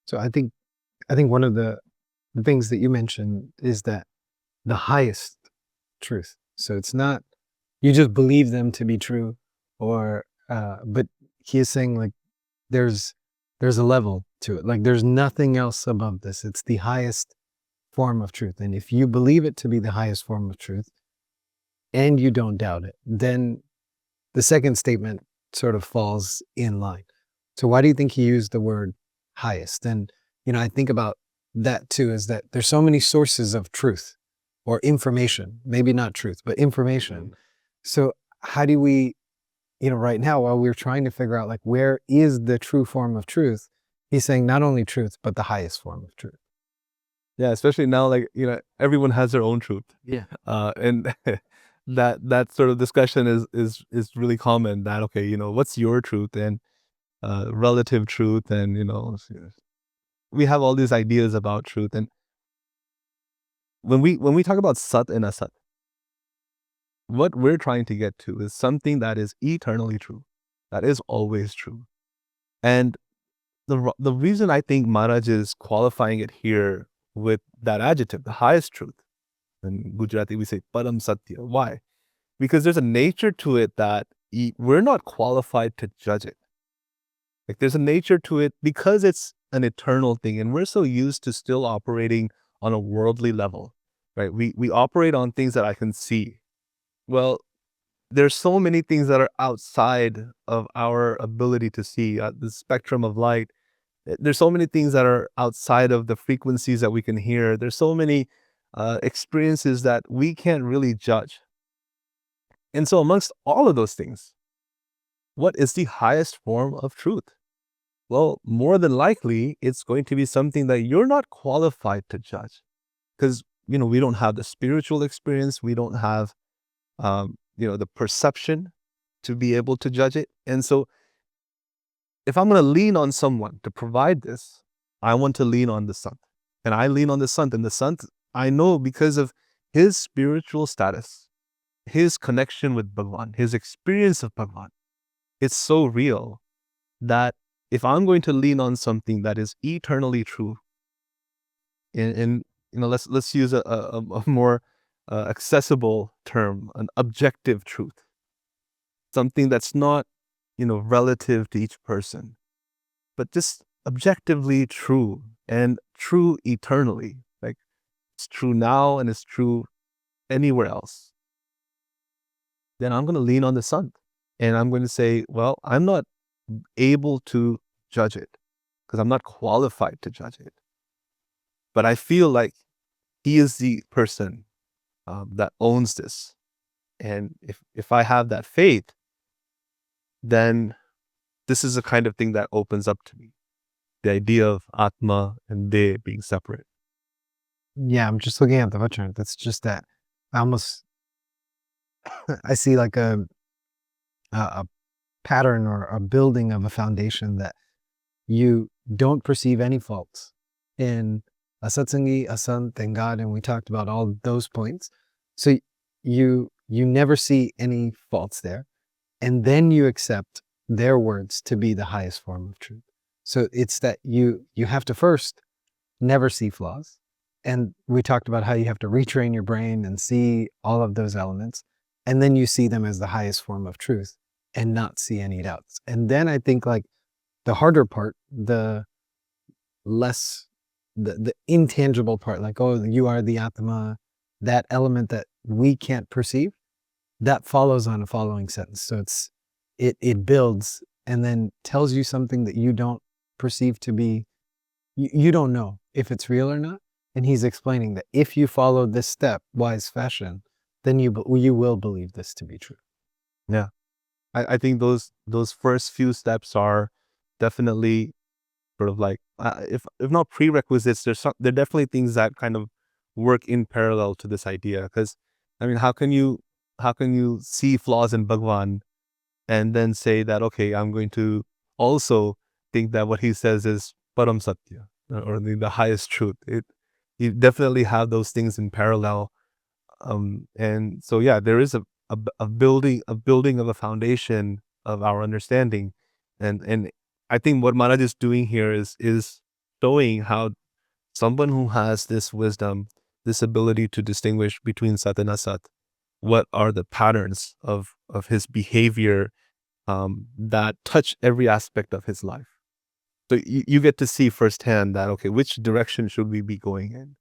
So I think one of the things that you mentioned is that the highest truth. So it's not you just believe them to be true, or but he is saying, like, there's a level to it. Like, there's nothing else above this. It's the highest form of truth. And if you believe it to be the highest form of truth and you don't doubt it, then the second statement sort of falls in line. So why do you think he used the word highest? And, I think about that too, is that there's so many sources of truth or information, maybe not truth, but information. So how do we, right now, while we're trying to figure out, like, where is the true form of truth, he's saying not only truth, but the highest form of truth. Yeah, especially now, like, everyone has their own truth. Yeah. And that sort of discussion is really common, that, okay, what's your truth, and relative truth, and we have all these ideas about truth. And when we talk about sat and asat, what we're trying to get to is something that is eternally true, that is always true. And the reason I think Maharaj is qualifying it here with that adjective, the highest truth, in Gujarati we say Param Satya. Why? Because there's a nature to it that we're not qualified to judge it. Like, there's a nature to it because it's an eternal thing, and we're so used to still operating on a worldly level, right? We operate on things that I can see. Well, there's so many things that are outside of our ability to see, the spectrum of light. There's so many things that are outside of the frequencies that we can hear. There's so many experiences that we can't really judge. And so amongst all of those things, what is the highest form of truth? well, more than likely, it's going to be something that you're not qualified to judge. Because, we don't have the spiritual experience. We don't have, the perception to be able to judge it. And so if I'm going to lean on someone to provide this, I want to lean on the Sant. And I lean on the Sant. And the Sant, I know because of his spiritual status, his connection with Bhagwan, his experience of Bhagwan, it's so real that if I'm going to lean on something that is eternally true, and let's use a more accessible term, an objective truth, something that's not relative to each person, but just objectively true and true eternally. Like it's true now and it's true anywhere else. Then I'm going to lean on the Sant. And I'm going to say, well, I'm not able to judge it because I'm not qualified to judge it. But I feel like he is the person that owns this. And if I have that faith, then this is the kind of thing that opens up to me. The idea of Atma and De being separate. Yeah, I'm just looking at the Vachanamrut. That's just that. I see like a pattern or a building of a foundation that you don't perceive any faults in a satsangi, a sant, and God, and we talked about all those points. So you never see any faults there, and then you accept their words to be the highest form of truth. So it's that you have to first never see flaws, and we talked about how you have to retrain your brain and see all of those elements, and then you see them as the highest form of truth and not see any doubts. And then I think like the harder part, the less, the intangible part, like, oh, you are the Atma, that element that we can't perceive, that follows on a following sentence. So it builds and then tells you something that you don't perceive to be, you don't know if it's real or not. And he's explaining that if you follow this step, wise fashion, then you will believe this to be true. Yeah. I think those first few steps are definitely sort of like, if not prerequisites, they're definitely things that kind of work in parallel to this idea. Because, I mean, how can you see flaws in Bhagwan and then say that, okay, I'm going to also think that what he says is Param Satya, or the highest truth. You definitely have those things in parallel. And so, yeah, there is a building of a foundation of our understanding. And I think what Maharaj is doing here is showing how someone who has this wisdom, this ability to distinguish between Sat and Asat, what are the patterns of his behavior that touch every aspect of his life. So you get to see firsthand that, okay, which direction should we be going in?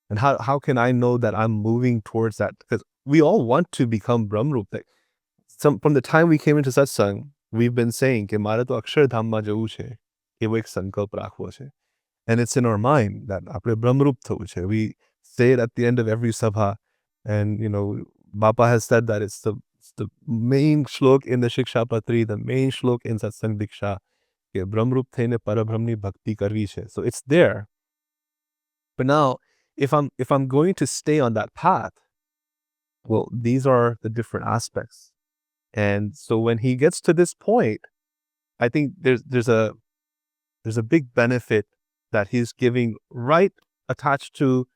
And how can I know that I'm moving towards that? Because we all want to become Brahmrup. Like from the time we came into satsang, we've been saying, "Ke mara to akshar dhamma jau che, ke wo ek sankalp rakho che." And it's in our mind that apne Brahmrup thau che. We say it at the end of every sabha. And, Bapa has said that it's the main shlok in the Shiksha Patri, the main shlok in Satsang Diksha. Ke Brahmrup thene parabramni bhakti karvi che. So it's there. But now, if I'm going to stay on that path, well, these are the different aspects. And so when he gets to this point, I think there's a big benefit that he's giving right attached to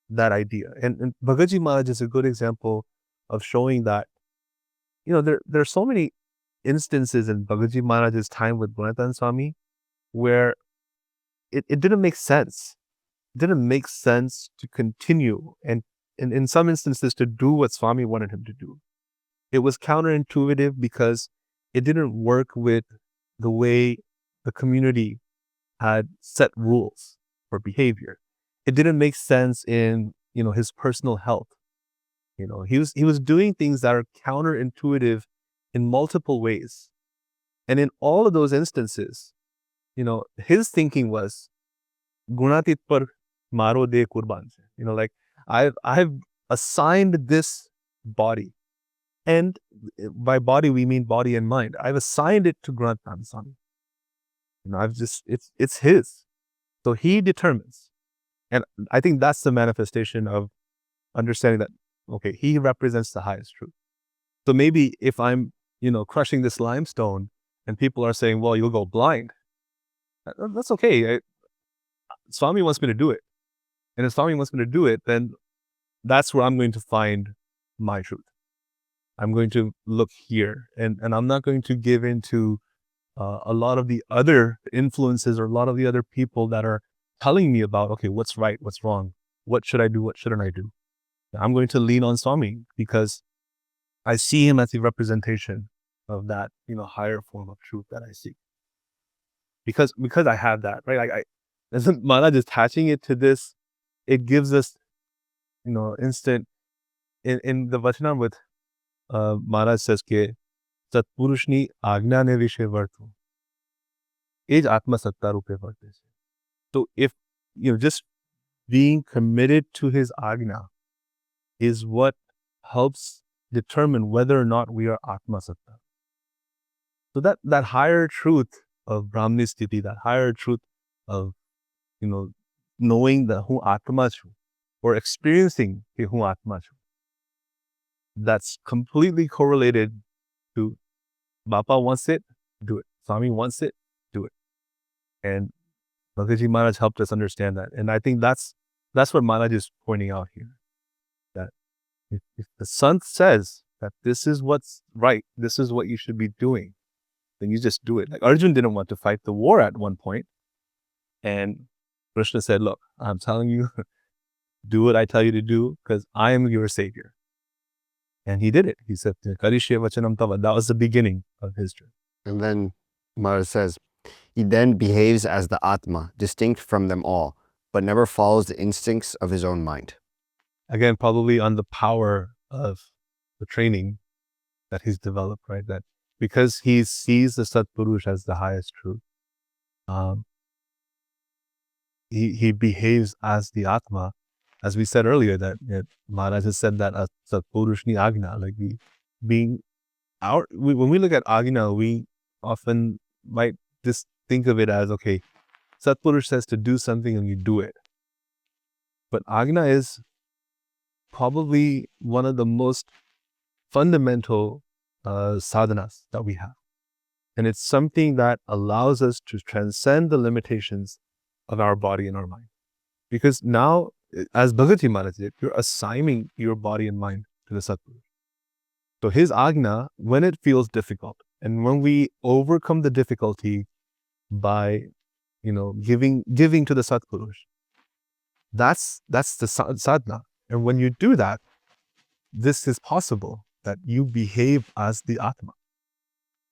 that idea. And Bhagatji Maharaj is a good example of showing that, there are so many instances in Bhagatji Maharaj's time with Gunatitanand Swami where it didn't make sense. It didn't make sense to continue and in some instances to do what Swami wanted him to do. It was counterintuitive because it didn't work with the way the community had set rules for behavior. It didn't make sense in, his personal health. He was doing things that are counterintuitive in multiple ways. And in all of those instances, his thinking was Gunatit par maro de kurban. Like I've assigned this body. And by body, we mean body and mind. I've assigned it to Gunatitanand Swami. It's his. So he determines. And I think that's the manifestation of understanding that, okay, he represents the highest truth. So maybe if I'm, crushing this limestone and people are saying, well, you'll go blind, that's okay. Swami wants me to do it. And if Swami wants me to do it, then that's where I'm going to find my truth. I'm going to look here, and I'm not going to give into a lot of the other influences or a lot of the other people that are telling me about, okay, what's right, what's wrong, what should I do, what shouldn't I do. I'm going to lean on Swami because I see him as the representation of that, higher form of truth that I seek. Because I have that, right? As Maharaj is attaching it to this, it gives us, instant. In the Vachanamrut, Maharaj says ke Satpurush ni agna ne vishe vartu. Ej atma satta rupe varte. So if, just being committed to his agna is what helps determine whether or not we are atma satta. So that higher truth of Brahmani sthiti, that higher truth of, knowing the who atma chu, or experiencing the who atma chu, that's completely correlated to Bapa wants it, do it. Swami wants it, do it. And Bhagavad Maharaj helped us understand that. And I think that's what Maharaj is pointing out here. That if the Sant says that this is what's right, this is what you should be doing, then you just do it. Like Arjun didn't want to fight the war at one point. And Krishna said, look, I'm telling you, do what I tell you to do because I am your savior. And he did it. He said, Karishya Vachanam Tava. That was the beginning of his journey. And then Maharaj says, he then behaves as the Atma, distinct from them all, but never follows the instincts of his own mind. Again, probably on the power of the training that he's developed, right? That because he sees the Satpurush as the highest truth, he behaves as the Atma. As we said earlier, that Maharaj has said that as Satpurush ni agna, like when we look at agna, we often might just think of it as, okay, Satpurush says to do something and you do it. But agna is probably one of the most fundamental sadhanas that we have. And it's something that allows us to transcend the limitations of our body and our mind. Because now, as Bhagatji Maharaj did, you're assigning your body and mind to the Satpurush. So his agna, when it feels difficult, and when we overcome the difficulty by, giving to the Satpurush, that's the sadhana. And when you do that, this is possible, that you behave as the Atma.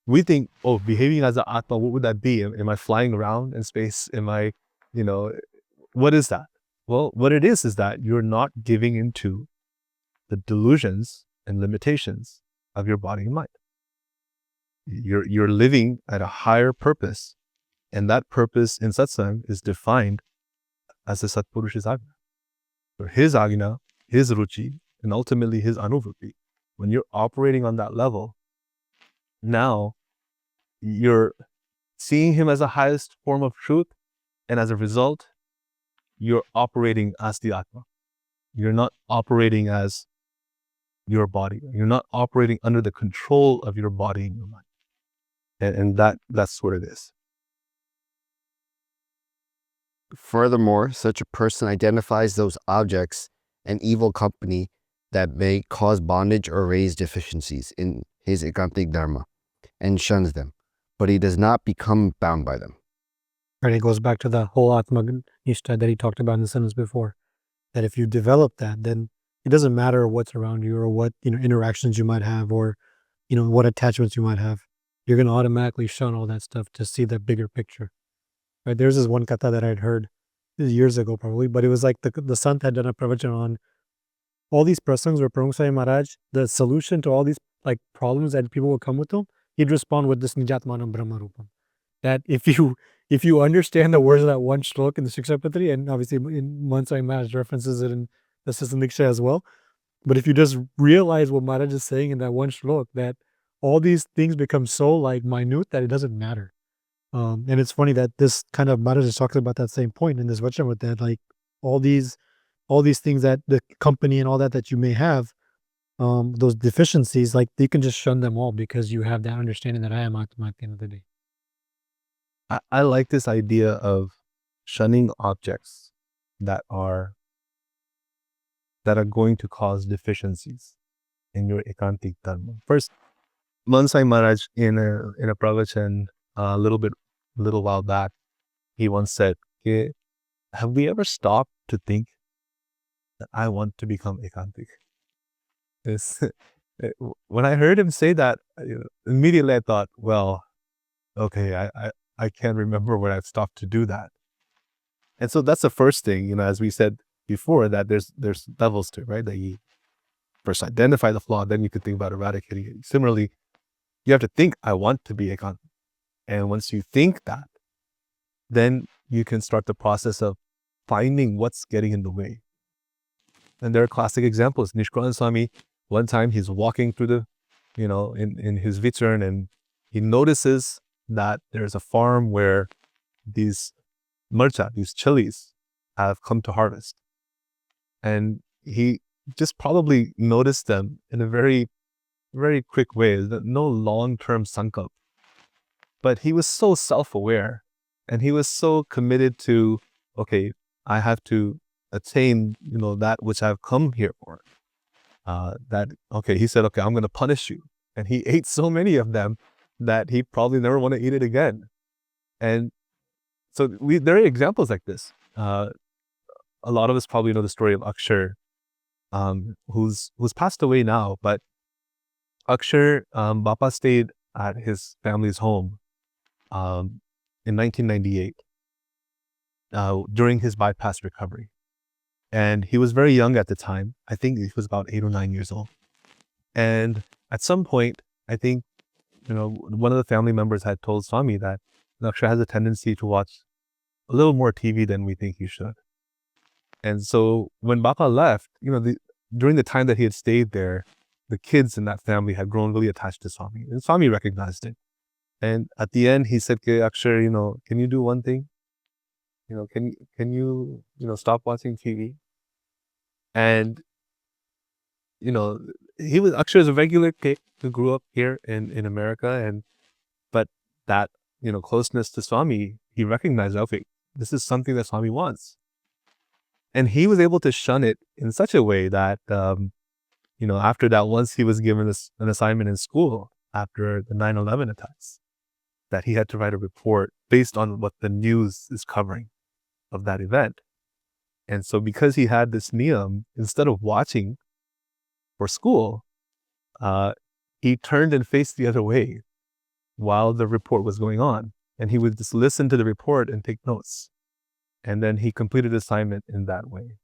We think, oh, behaving as the Atma, what would that be? Am I flying around in space? Am I, what is that? Well, what it is that you're not giving into the delusions and limitations of your body and mind. You're living at a higher purpose, and that purpose in satsang is defined as the Satpurush's agna. So his agna, his ruchi, and ultimately his anuvrutti. When you're operating on that level, now you're seeing him as the highest form of truth, and as a result, you're operating as the Atma. You're not operating as your body. You're not operating under the control of your body and your mind. And that's what it is. Furthermore, such a person identifies those objects and evil company that may cause bondage or raise deficiencies in his ekantik dharma and shuns them, but he does not become bound by them. Right, it goes back to the whole Atma Nishtha that he talked about in the sentence before. That if you develop that, then it doesn't matter what's around you or what interactions you might have or what attachments you might have. You're going to automatically shun all that stuff to see the bigger picture. Right? There's this one katha that I'd heard years ago probably, but it was like the Sant had done a pravachan on all these prasangs where Param Satya Maharaj, the solution to all these like problems that people will come with them, he'd respond with this Nijatmanam Brahma Rupam. That if you understand the words of that one shlok in the Shikshapatri, and obviously in Bhagwan Swami Maharaj references it in the Satsang as well, but if you just realize what Maharaj is saying in that one shlok, that all these things become so like minute that it doesn't matter. And it's funny that this kind of Maharaj is talking about that same point in this Vachanamrut, that like all these things that the company and all that you may have, those deficiencies, like you can just shun them all because you have that understanding that I am Atma at the end of the day. I like this idea of shunning objects that are going to cause deficiencies in your ekantik dharma. First, Mansai Maharaj in a pravachan a little while back, he once said, "Okay, have we ever stopped to think that I want to become ekantik?" When I heard him say that, immediately I thought, well, okay, I can't remember when I've stopped to do that. And so that's the first thing, as we said before, that there's levels to it, right? That you first identify the flaw, then you could think about eradicating it. Similarly, you have to think, I want to be ekantik. And once you think that, then you can start the process of finding what's getting in the way. And there are classic examples. Nishkulanand Swami, one time he's walking through the, in his vichरण, and he notices that there's a farm where these murcha, these chilies, have come to harvest. And he just probably noticed them in a very, very quick way, no long-term sankalp. But he was so self-aware, and he was so committed to, okay, I have to attain, that which I've come here for. He said, okay, I'm going to punish you. And he ate so many of them that he probably never want to eat it again. And so there are examples like this. A lot of us probably know the story of Akshar, who's passed away now, but Akshar, Bapa stayed at his family's home in 1998 during his bypass recovery. And he was very young at the time. I think he was about 8 or 9 years old. And at some point, I think, one of the family members had told Swami that Akshar has a tendency to watch a little more TV than we think he should. And so when Bapa left, during the time that he had stayed there, the kids in that family had grown really attached to Swami. And Swami recognized it. And at the end, he said, "Okay, Akshar, can you do one thing? Can you stop watching TV?" And, Akshar is a regular kid who grew up here in America. But that, closeness to Swami, he recognized, okay, this is something that Swami wants. And he was able to shun it in such a way that, after that, once he was given an assignment in school after the 9/11 attacks, that he had to write a report based on what the news is covering of that event. And so because he had this niyam, instead of watching for school, he turned and faced the other way while the report was going on. And he would just listen to the report and take notes. And then he completed the assignment in that way.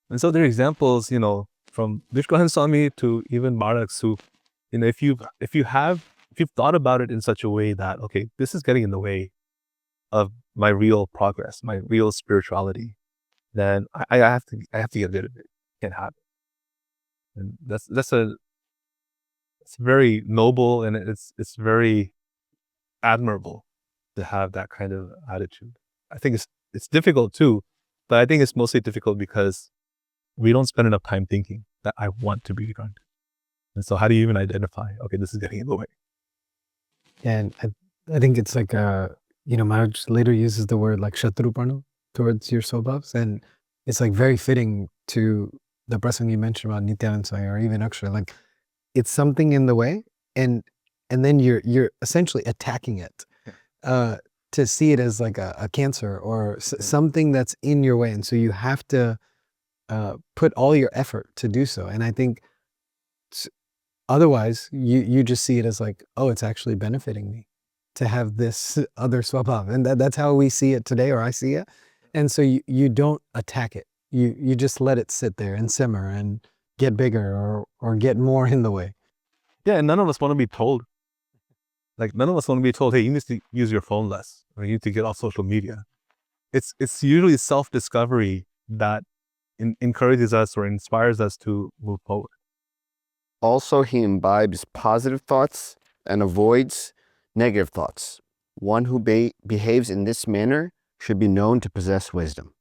And so there are examples, from Nishkulanand Swami to even Maharaj, who, if you've thought about it in such a way that, okay, this is getting in the way of my real progress, my real spirituality, then I have to get rid of it. Can't have it. And it's very noble, and it's very admirable to have that kind of attitude. I think it's difficult too, but I think it's mostly difficult because we don't spend enough time thinking that I want to be granted. And so how do you even identify, okay, this is getting in the way? And I think it's like, Maharaj later uses the word like Shatruparno towards your Swabhavs, and it's like very fitting to the prasang you mentioned about Nityanand Swami or even Akshar. Like, it's something in the way, and then you're essentially attacking it, to see it as like a cancer or something that's in your way, and so you have to put all your effort to do so. And I think otherwise you just see it as like, oh, it's actually benefiting me to have this other swabhav, and that's how we see it today, or I see it. And so you don't attack it. You just let it sit there and simmer and get bigger or get more in the way. Yeah, and none of us want to be told. Like, none of us want to be told, hey, you need to use your phone less, or you need to get off social media. It's usually self-discovery that encourages us or inspires us to move forward. Also, he imbibes positive thoughts and avoids negative thoughts. One who behaves in this manner should be known to possess wisdom.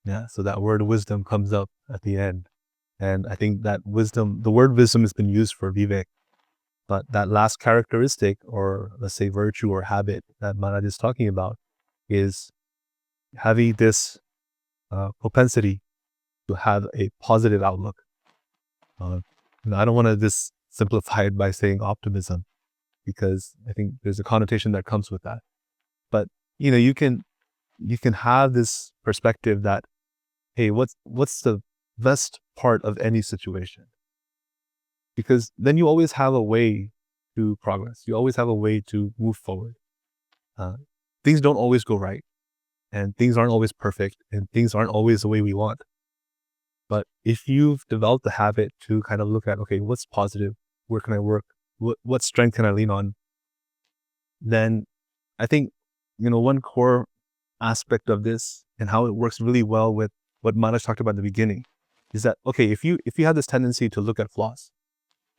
Yeah, so that word wisdom comes up at the end. And I think that wisdom, the word wisdom has been used for Vivek, but that last characteristic, or let's say virtue or habit that Maharaj is talking about, is having this propensity to have a positive outlook. I don't want to just simplify it by saying optimism, because I think there's a connotation that comes with that. But you can have this perspective that, hey, what's the best part of any situation? Because then you always have a way to progress. You always have a way to move forward. Things don't always go right, and things aren't always perfect, and things aren't always the way we want. But if you've developed the habit to kind of look at, okay, what's positive? Where can I work? What strength can I lean on? Then I think, one core aspect of this and how it works really well with what Maharaj talked about in the beginning is that, okay, if you have this tendency to look at flaws,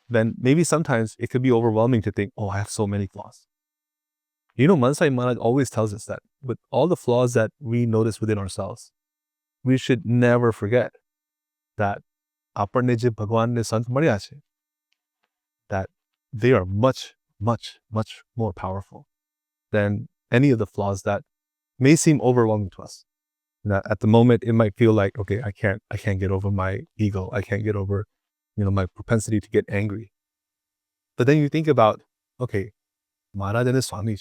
then maybe sometimes it could be overwhelming to think, oh, I have so many flaws. Mansai Maharaj always tells us that with all the flaws that we notice within ourselves, we should never forget that aparne je Bhagwan ne sant marya chhe, that they are much, much, much more powerful than any of the flaws that may seem overwhelming to us. That at the moment it might feel like, okay, I can't get over my ego. I can't get over, my propensity to get angry. But then you think about, okay, Maharaj and Swami,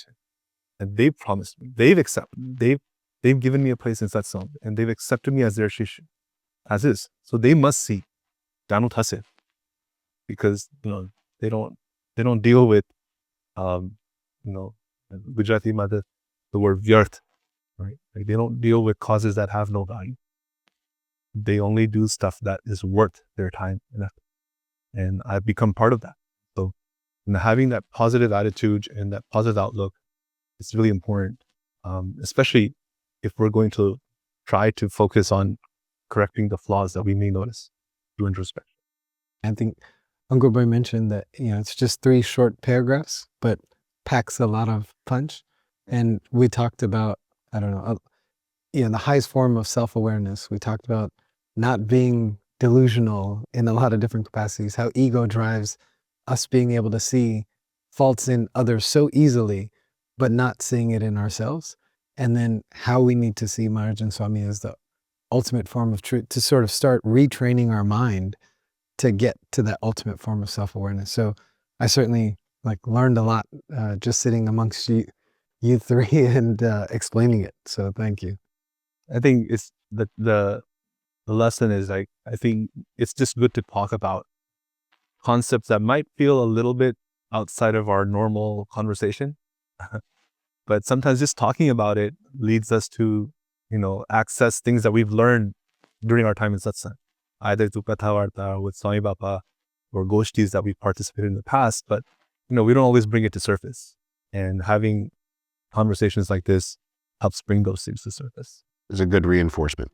and they've promised me, they've accepted me, they've given me a place in satsang, and they've accepted me as their shishya, as is. So they must see Danu Thasin, because they don't deal with Gujarati mother, the word vyarth, right? Like, they don't deal with causes that have no value. They only do stuff that is worth their time and effort. And I've become part of that. So having that positive attitude and that positive outlook is really important, especially if we're going to try to focus on correcting the flaws that we may notice through introspection. I think Uncle Boy mentioned that, it's just 3 short paragraphs, but packs a lot of punch. And we talked about, the highest form of self-awareness. We talked about not being delusional in a lot of different capacities, how ego drives us being able to see faults in others so easily, but not seeing it in ourselves. And then how we need to see Maharaj and Swami as the ultimate form of truth, to sort of start retraining our mind to get to that ultimate form of self-awareness. So I certainly learned a lot just sitting amongst you 3 and explaining it. So thank you. I think it's the lesson is, I think it's just good to talk about concepts that might feel a little bit outside of our normal conversation. But sometimes just talking about it leads us to, access things that we've learned during our time in satsang, either through Kathavarta with Swami Bapa or Goshtis that we've participated in the past. But, we don't always bring it to surface. And having conversations like this helps bring those things to surface. It's a good reinforcement.